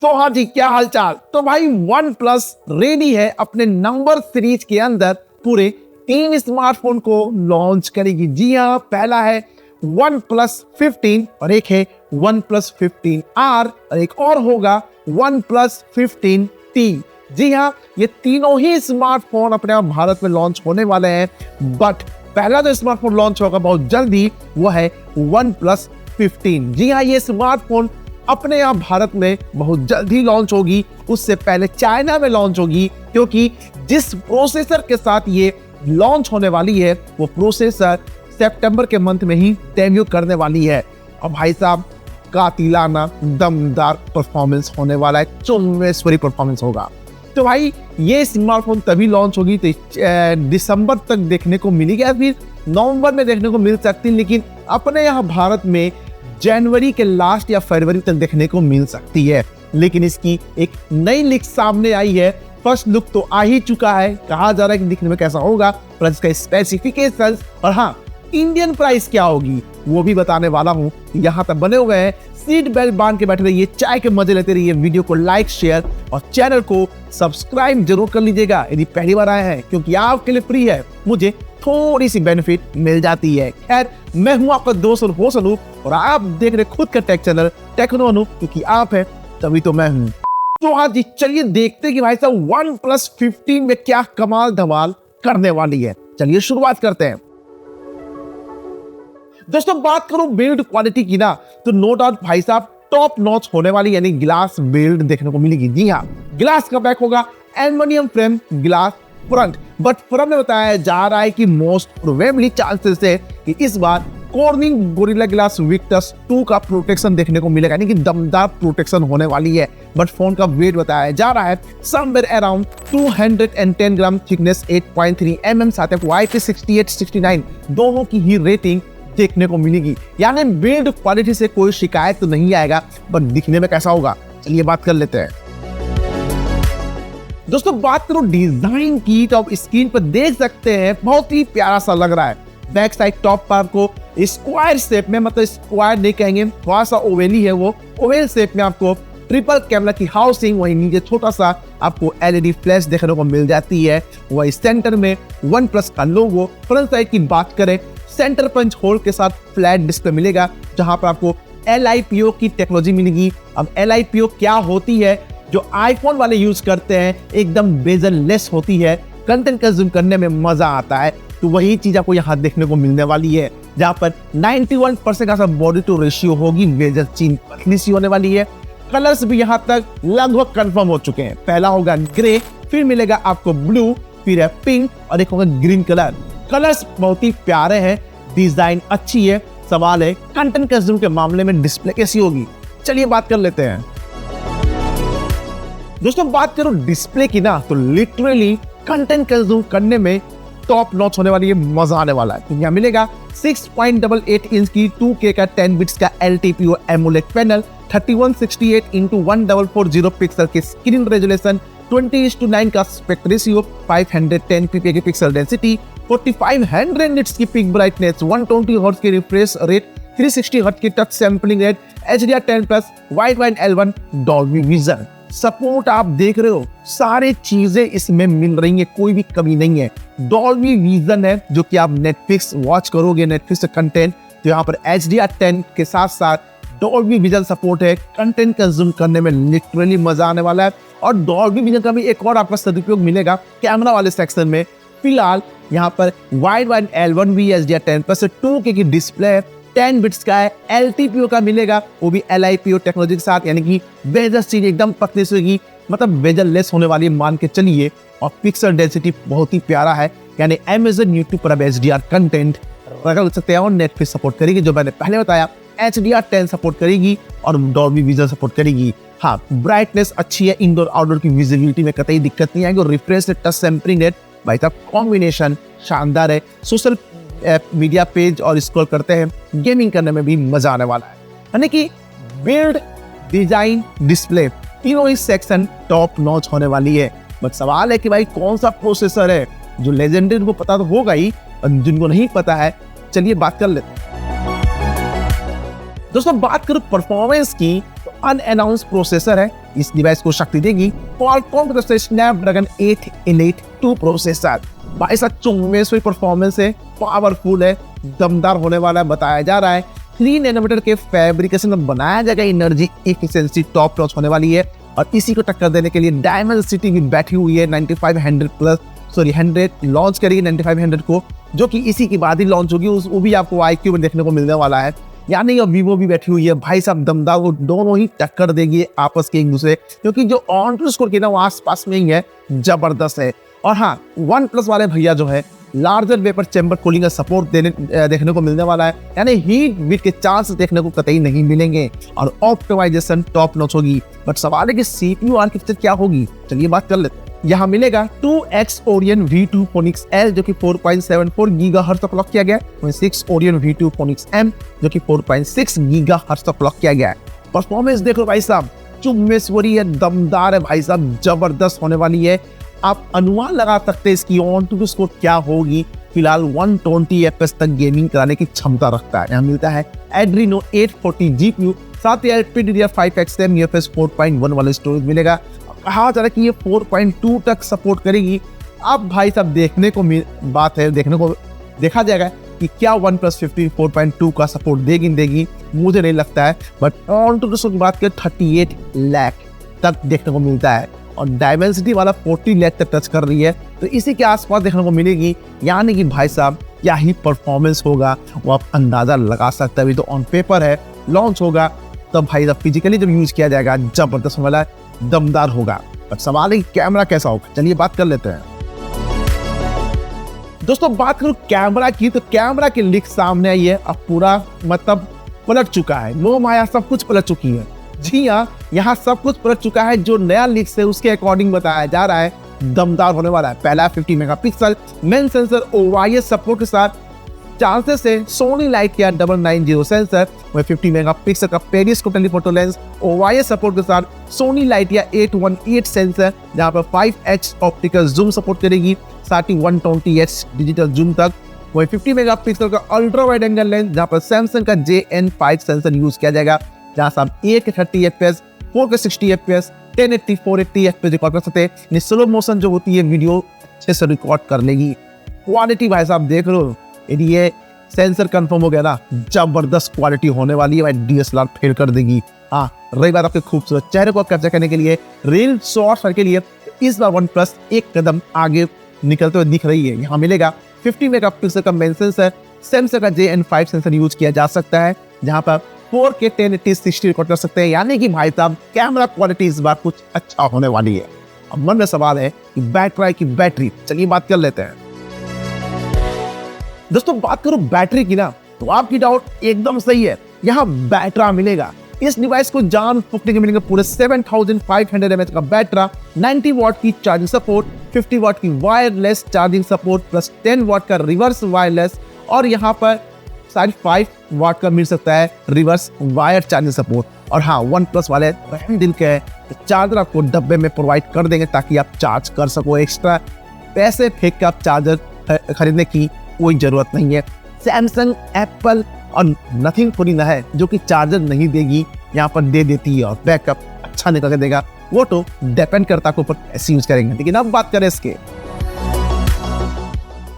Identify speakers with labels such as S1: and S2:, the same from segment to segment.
S1: तो हाँ जी, क्या हालचाल। तो भाई वन प्लस रेडी है अपने नंबर सीरीज के अंदर पूरे 3 स्मार्टफोन को लॉन्च करेगी। जी हाँ, पहला है वन प्लस 15 और एक है वन प्लस 15R और एक और होगा वन प्लस 15T। जी हाँ, ये तीनों ही स्मार्टफोन अपने आप भारत में लॉन्च होने वाले हैं, बट पहला जो स्मार्टफोन लॉन्च होगा बहुत जल्दी वो है वन प्लस 15। जी हाँ, ये स्मार्टफोन अपने आप भारत में बहुत जल्दी लॉन्च होगी, उससे पहले चाइना में लॉन्च होगी, क्योंकि जिस प्रोसेसर के साथ ये लॉन्च होने वाली है वो प्रोसेसर सितंबर के मंथ में ही डेब्यू करने वाली है। और भाई साहब, कातिलाना दमदार परफॉर्मेंस होने वाला है, चुम्बेश्वरी परफॉर्मेंस होगा। तो भाई ये स्मार्टफोन तभी लॉन्च होगी तो दिसंबर तक देखने को मिलेगी या फिर नवंबर में देखने को मिल सकती, लेकिन अपने यहाँ भारत में जनवरी के लास्ट या फरवरी तक देखने को मिल सकती है। लेकिन इसकी एक नई लीक सामने आई है, फर्स्ट लुक तो आ ही चुका है, कहा जा रहा है कि दिखने में कैसा होगा, प्लस इसका स्पेसिफिकेशन और हाँ इंडियन प्राइस क्या होगी वो भी बताने वाला हूँ। यहाँ तक बने हुए हैं, सीट बेल्ट बांध के बैठे रहिए, चाय के मजे लेते रहिए, वीडियो को लाइक शेयर और चैनल को सब्सक्राइब जरूर कर लीजिएगा यदि पहली बार आए हैं, क्योंकि आपके लिए फ्री है, मुझे थोड़ी सी बेनिफिट मिल जाती है। खैर, मैं हूं आपका दोस्त और होस्ट अनूप और आप देख रहे खुद का टेक चैनल टेक्नो अनूप, क्योंकि आप है तभी तो मैं हूं। तो हाँ जी, चलिए देखते हैं कि भाई साहब वन प्लस 15 में क्या कमाल धमाल करने वाली है। चलिए शुरुआत करते हैं। दोस्तों, बात करूं बिल्ड क्वालिटी की ना, तो नो डाउट भाई साहब टॉप नॉच होने वाली यानी ग्लास बिल्ड देखने को मिलेगी। जी हाँ, ग्लास का बैक होगा aluminium frame glass front, but front में बताया जा रहा है कि मोस्ट प्रोबेबली चांसेस है कि इस बार कॉर्निंग गोरिल्ला ग्लास विक्टस 2 का प्रोटेक्शन देखने को मिलेगा, यानी कि दमदार प्रोटेक्शन होने वाली है। बट फोन का वेट बताया जा रहा है समवेयर अराउंड 210 ग्राम, थिकनेस 8.3 mm, साथ ही IP68-69 दोनों की ही रेटिंग देखने को मिलेगी, यानी बिल्ड क्वालिटी से कोई शिकायत तो नहीं आएगा, बट दिखने में कैसा होगा चलिए बात कर लेते हैं। दोस्तों, बात करूं डिजाइन की तो आप स्क्रीन पर देख सकते हैं बहुत ही प्यारा सा लग रहा है। बैक साइड टॉप पार्ट को स्क्वायर शेप में, मतलब स्क्वायर नहीं कहेंगे, थोड़ा सा ओवेली है, वो ओवेल शेप में आपको ट्रिपल कैमरा की हाउसिंग, वही नीचे छोटा सा आपको LED फ्लैश देखने को मिल जाती है। वही सेंटर में वन प्लस का लोगो। फ्रंट साइड की बात करें, सेंटर पंच होल के साथ फ्लैट डिस्प्ले मिलेगा, जहां पर आपको LIPO की टेक्नोलॉजी मिलेगी। अब LIPO क्या होती है, जो आईफोन वाले यूज करते हैं, एकदम बेजल लेस होती है, कंटेंट कंज्यूम करने में मजा आता है। तो वही चीज आपको यहाँ देखने को मिलने वाली है, जहाँ पर 91% का बॉडी टू रेशियो होगी, बेजल चीन पतली सी होने वाली है। कलर्स भी यहाँ तक लगभग कंफर्म हो चुके हैं। पहला होगा ग्रे, फिर मिलेगा आपको ब्लू, फिर है पिंक और एक होगा ग्रीन कलर। कलर्स बहुत ही प्यारे हैं, डिजाइन अच्छी है। सवाल है कंटेंट कंज्यूम के मामले में डिस्प्ले कैसी होगी, चलिए बात कर लेते हैं। दोस्तों, बात करो डिस्प्ले की ना, तो लिटरली कंटेंट कंज्यूम करने में टॉप नॉच होने वाली है, मजा आने वाला है। तो यहाँ मिलेगा 6.88 इंच की 2K का 10 बिट्स का LTPO AMOLED panel, 3168x1440 pixel की स्क्रीन रेजोल्यूशन, 20:9 का एस्पेक्ट रेशियो, 510 ppi की पिक्सल डेंसिटी, 4500 निट्स की पिक ब्राइटनेस, 120 हर्ट्ज की रिफ्रेश रेट, 360 हर्ट्ज की touch sampling rate, HDR10+ wide L1 Dolby vision support. आप देख रहे हो सारे चीजें इसमें मिल रही है, कोई भी कमी नहीं है। डॉल्बी विजन है, जो कि आप नेटफ्लिक्स वॉच करोगे, नेटफ्लिक्स कंटेंट, तो यहाँ पर HDR10 के साथ साथ डॉल्बी विजन सपोर्ट है। कंटेंट कंज्यूम करने में लिटरली मजा आने वाला है। और डॉल्बी विजन का भी एक और आपका सदुपयोग मिलेगा कैमरा वाले सेक्शन में। फिलहाल यहाँ पर वाइड L1 भी HDR10+ 2K की डिस्प्ले 10 बिट्स का है, LTPO का मिलेगा, वो भी LIPO टेक्नोलॉजी के साथ, यानी कि बेजल चीज एकदम पतली होगी, मतलब बेजल लेस होने वाली मान के चलिए। और पिक्सल डेंसिटी बहुत ही प्यारा है, यानी Amazon YouTube पर अब HDR कंटेंट रख सकते हैं और नेटफ्लिक्स सपोर्ट करेगी, जो मैंने पहले बताया HDR10 सपोर्ट करेगी और डॉल्बी विजन सपोर्ट करेगी। हाँ, ब्राइटनेस अच्छी है, इंडोर आउटडोर की विजिबिलिटी में कतई दिक्कत नहीं आएगी। और रिफ्रेश टच सैंपलिंग रेट भाई साहब कॉम्बिनेशन शानदार है। सोशल मीडिया पेज और स्क्रॉल करते हैं, गेमिंग करने में भी मजा आने वाला है। यानी कि बिल्ड, डिजाइन, डिस्प्ले तीनों ही सेक्शन टॉप नॉच होने वाली है। बट सवाल है कि भाई कौन सा प्रोसेसर है, जो लेजेंडरी को पता तो होगा ही, और जिनको नहीं पता है चलिए बात कर लेते हैं। दोस्तों, बात करूं परफॉर्मेंस की, तो अनअनाउंस प्रोसेसर है इस डिवाइस को शक्ति देगी क्वालकॉम की तरफ से स्नैपड्रैगन 8 Elite 2 प्रोसेसर। भाई साहब 94 परफॉर्मेंस है, पावरफुल है, दमदार होने वाला है। बताया जा रहा है 3 नैनोमीटर के फैब्रिकेशन में बनाया जाएगा, एनर्जी एफिशिएंसी टॉप नॉच होने वाली है। और इसी को टक्कर देने के लिए डायमेंसिटी की बैठी हुई है 100 लॉन्च करेगी 9500 को, जो कि इसी के बाद ही लॉन्च होगी। वो भी आपको IQ में देखने को मिलने वाला है। यानी अब वीवो भी बैठी हुई है। भाई साहब दमदार, वो दोनों ही टक्कर देगी आपस के एक दूसरे, क्योंकि जो ऑन टू स्कोर की ना वो आसपास में ही है, जबरदस्त है। और हाँ, वन प्लस वाले भैया जो है लार्जर वेपर चैम्बर कूलिंग का सपोर्ट देखने को मिलने वाला है, यानी हीट बीट के चांस देखने को कतई नहीं मिलेंगे। और ऑप्टिमाइजेशन टॉप नॉच होगी। बट सवाल है कि CPU आर्किटेक्चर क्या होगी, चलिए बात कर लेते हैं। यहाँ मिलेगा 2X Oryon V2 Phoenix L जो कि 4.74 गीगाहर्ट्ज तक क्लॉक किया गया है, 6 Oryon V2 Phoenix M जो कि 4.6 गीगाहर्ट्ज तक क्लॉक किया गया है। परफॉर्मेंस देखो भाई साहब, चुम्मेश्वरी है, दमदार है भाई साहब, जबरदस्त होने वाली है। आप अनुमान लगा सकते हैं इसकी ऑन टू स्कोर क्या होगी। फिलहाल 120 FPS तक गेमिंग कराने की क्षमता रखता है। यहाँ मिलता है Adreno 840 GPU, साथ ही LPDDR5X UFS 4.1 वाला स्टोरेज मिलेगा। कहा जा रहा है कि ये 4.2 तक सपोर्ट करेगी। अब भाई साहब देखने को बात है, देखा जाएगा कि क्या OnePlus 50 4.2 का सपोर्ट देगी, मुझे नहीं लगता है। बट ऑन टू स्कोर की बात करें 38 लाख तक देखने को मिलता है, और डायमेंसिटी वाला 40 लाख तक टच कर रही है, तो इसी के आसपास देखने को मिलेगी। यानी कि भाई साहब क्या ही परफॉर्मेंस होगा वो आप अंदाजा लगा सकते हैं। अभी तो ऑन पेपर है, लॉन्च होगा तब भाई साहब फिजिकली जब यूज किया जाएगा जबरदस्त वाला दमदार होगा। पर सवाल है कैमरा कैसा होगा, चलिए बात कर लेते हैं। दोस्तों बात करूं कैमरा की, तो कैमरा की लीक सामने आई है। अब पूरा मतलब पलट चुका है, मोह माया सब कुछ पलट चुकी है। जी हाँ, यहाँ सब कुछ पलट चुका है। जो नया लीक है उसके अकॉर्डिंग बताया जा रहा है दमदार होने वाला है। पहला 50 megapixel main sensor OIS support के साथ, चांसेस है सोनी लाइटिया 990 सेंसर, वह 50 मेगापिक्सल का periscope telephoto lens OIS support के साथ, सोनी लाइटिया 818 सेंसर जहां पर 5x ऑप्टिकल जूम सपोर्ट करेगी, साथ ही 120x डिजिटल जूम तक, वही 50 मेगापिक्सल का अल्ट्रा वाइड एंगल लेंस जहां पर सैमसंग का JN5 सेंसर यूज किया जाएगा, जहां से आप 830 FPS 4K 60 FPS 1080 480 FPS record कर सकते हैं। स्लो मोशन जो होती है वीडियो अच्छे से रिकॉर्ड कर लेगी। क्वालिटी भाई साहब देख लो, यदि ये सेंसर कंफर्म हो गया ना, जबरदस्त क्वालिटी होने वाली है भाई, DSLR फेल कर देगी। हाँ, रही बात आपके खूबसूरत चेहरे को कैप्चर करने के लिए, रील शॉट्स के लिए, इस बार OnePlus एक कदम आगे निकलते हुए दिख रही है। यहाँ मिलेगा 50 मेगापिक्सल का मेन सेंसर, सैमसंग का JN5 सेंसर यूज किया जा सकता है, जहाँ पर 4K 1080 60 रिकॉर्ड कर सकते हैं। यानी कि भाई साहब कैमरा क्वालिटी इस बार कुछ अच्छा होने वाली है। अब मन में सवाल है कि बैटरी, चलिए बात कर लेते हैं। दोस्तों बात करूं बैटरी की ना, तो आपकी डाउट एकदम सही है। यहाँ बैटरा मिलेगा। इस डिवाइस को जान फूकने के मिलेंगे पूरे 7500 mAh का बैटरा, 90 वाट की चार्जिंग सपोर्ट, 50 वाट की वायरलेस चार्जिंग सपोर्ट प्लस 10 वाट का रिवर्स वायरलेस, और यहाँ पर 5 वाट का मिल सकता है रिवर्स वायर चार्जिंग सपोर्ट। और हाँ, OnePlus वाले रहम दिल के चार्जर आपको डब्बे में प्रोवाइड कर देंगे ताकि आप चार्ज कर सको। एक्स्ट्रा पैसे फेंक के आप चार्जर खरीदने की कोई जरूरत नहीं है। सैमसंग, एप्पल और नथिंग थोड़ी ना है जो कि चार्जर नहीं देगी, यहाँ पर दे देती है और बैकअप अच्छा निकल के देगा। वो तो डिपेंड करता है ऊपर कैसे यूज करेंगे। लेकिन अब बात करें इसके,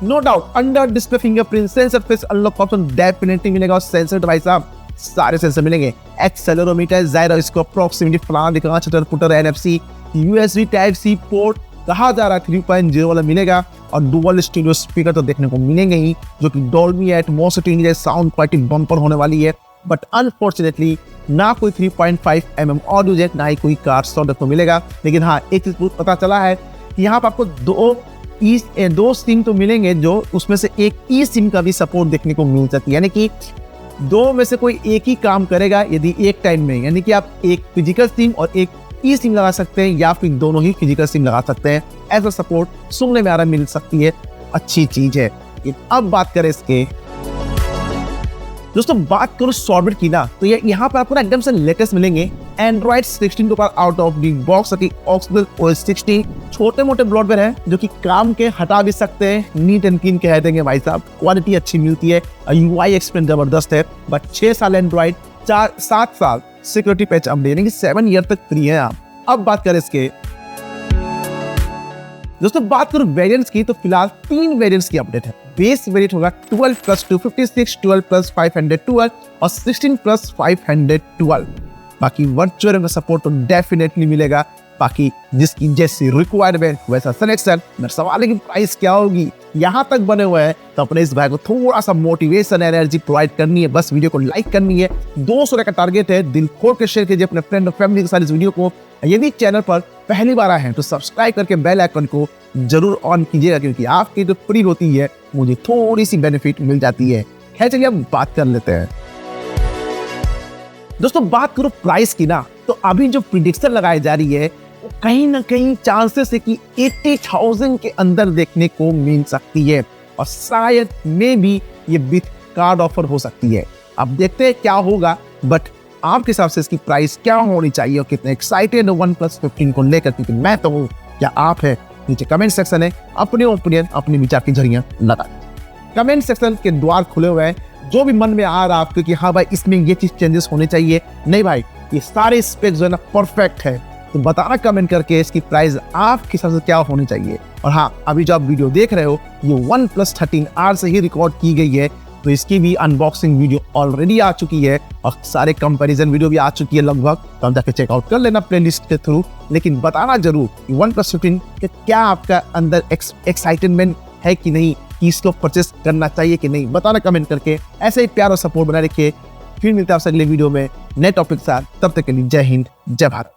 S1: no doubt under display fingerprint sensor face unlock option definitely मिलेगा। और सेंसर डिवाइस आप सारे सेंसर मिलेंगे, एक्सेलेरोमीटर, जायरोस्कोप, प्रॉक्सिमिटी, फ्लान, चटर putter, NFC, USB type C port, कहा जा रहा है 3.0 वाला मिलेगा। और डुअल स्टीरियो स्पीकर तो देखने को मिलेंगे ही, जो कि Dolby Atmos sound quality bumper होने वाली है। बट अनफॉर्चुनेटली ना कोई 3.5 mm ऑडियो जैक, ना ही कोई कार साउंड को मिलेगा। लेकिन हाँ, एक चीज पता चला है कि यहाँ पर आपको दो सिम तो मिलेंगे, जो उसमें से एक ई सिम का भी सपोर्ट देखने को मिल सकती है। यानी कि दो में से कोई एक ही काम करेगा यदि एक टाइम में, यानी कि आप एक फिजिकल सिम और एक ई सिम लगा सकते हैं, या फिर दोनों ही फिजिकल सिम लगा सकते हैं। ऐसा सपोर्ट सुनने में आ रहा मिल सकती है, अच्छी चीज है। अब बात करें इसके, दोस्तों बात करूं सॉफ्टवेयर की ना, तो यहाँ पर आपको ना एकदम से लेटेस्ट मिलेंगे Android 16 को out of the box Oxygen OS 16। छोटे मोटे ब्लॉटवेयर है जो कि काम के हटा भी सकते हैं, नीट एंड क्लीन कह देंगे भाई साहब। क्वालिटी अच्छी मिलती है, UI एक्सपीरियंस जबरदस्त है। बट 6 साल एंड्रॉइड, 7 साल सिक्योरिटी पैच अपडेट, यानी कि 7 ईयर तक फ्री है आप। अब बात करें इसके दोस्तों, बात करूं वेरिएंट्स की तो फिलहाल 3 वेरिएंट्स की अपडेट है। बेस वेरिएंट होगा 12 प्लस 256, 12 प्लस 512 और 16 प्लस 512। बाकी वर्चुअल का सपोर्ट तो डेफिनेटली मिलेगा। बाकी जिसकी जैसी रिक्वायरमेंट वैसा सिलेक्शन। मेरा सवाल है कि प्राइस क्या होगी। यहाँ तक बने हुए हैं तो अपने इस भाई को थोड़ा सा मोटिवेशन एनर्जी प्रोवाइड करनी है। बस वीडियो को लाइक करनी है, 200 का टारगेट है। दिल खोल के शेयर कीजिए अपने फ्रेंड और फैमिली के साथ इस वीडियो को। यदि चैनल पर पहली बार आए हैं तो सब्सक्राइब करके बेल आइकन को जरूर ऑन कीजिएगा, क्योंकि आपकी जो फ्री होती है मुझे थोड़ी सी बेनिफिट मिल जाती है। खैर चलिए अब बात कर लेते हैं। दोस्तों बात करो प्राइस की ना, तो अभी जो प्रिडिक्शन लगाई जा रही है वो कहीं ना कहीं चांसेस है कि 80,000 के अंदर देखने को मिल सकती है, और शायद में भी ये विथ कार्ड ऑफर हो सकती है। अब देखते हैं क्या होगा, बट आपके हिसाब से इसकी प्राइस क्या होनी चाहिए और कितने एक्साइटेड हो OnePlus 15 को लेकर, क्योंकि मैं तो हूँ, क्या आप है? नीचे कमेंट सेक्शन है, अपने ओपिनियन अपने विचार की झड़ियां लगा। कमेंट सेक्शन के द्वार खुले हुए हैं, जो भी मन में आ रहा आपको कि हाँ भाई इसमें ये चीज चेंजेस होने चाहिए, नहीं भाई ये सारे स्पेक्स जो है ना परफेक्ट है, तो बताना कमेंट करके इसकी प्राइस आपके हिसाब से क्या होनी चाहिए। और हाँ, अभी जो आप वीडियो देख रहे हो ये OnePlus 13R से ही रिकॉर्ड की गई है, तो इसकी भी अनबॉक्सिंग वीडियो ऑलरेडी आ चुकी है और सारे कंपैरिजन वीडियो भी आ चुकी है लगभग, तो हम जाके चेकआउट कर लेना प्लेलिस्ट के थ्रू। लेकिन बताना जरूर कि OnePlus 15 के क्या आपका अंदर एक्साइटमेंट है कि नहीं, कि इसको परचेस करना चाहिए कि नहीं, बताना कमेंट करके। ऐसे ही प्यार और सपोर्ट बनाए रखिए। फिर मिलते हैं आपसे अगले वीडियो में नए टॉपिक के साथ। तब तक के लिए जय हिंद, जय भारत।